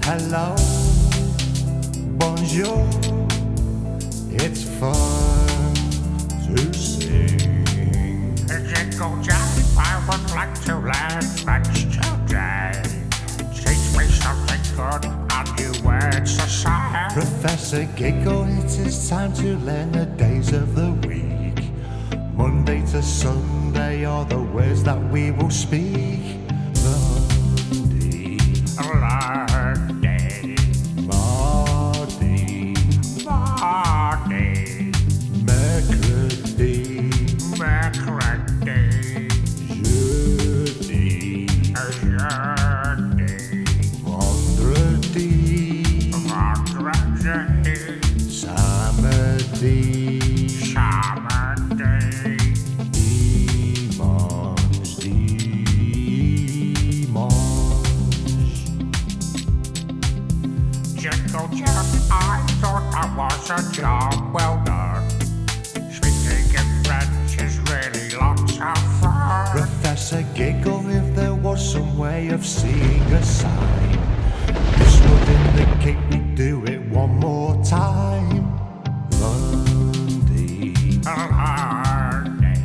Hello, bonjour, it's fun to sing. Jingle Jeff, I would like to learn French today. Teach me something good and new words to say. Professor Giggle, it is time to learn the days of the week. Monday to Sunday are the words that we will speak. Lundi, Lundi, mardi, mardi, mercredi, mercredi, jeudi, jeudi, vendredi, vendredi, samedi, samedi, Jingle Jeff, I thought that was a job well done. Speaking in French is really lots of fun. Professor Giggle, if there was some way of seeing a sign, this would indicate we do it one more time. Lundi, Lundi,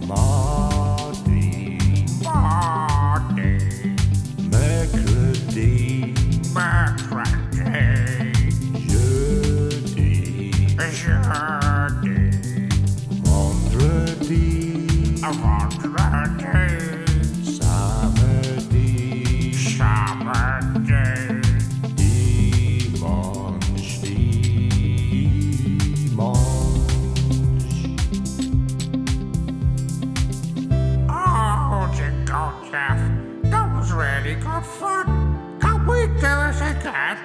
mardi, mardi, mercredi, mercredi, jeudi, jeudi, vendredi, vendredi, samedi, samedi, dimanche. Oh, Jingle Jeff, that was really good fun. Can we do it again?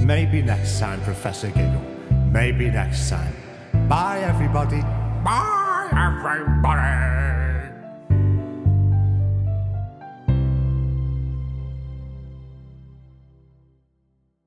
Maybe next time, Professor Giggle. Maybe next time. Bye, everybody. Bye, everybody.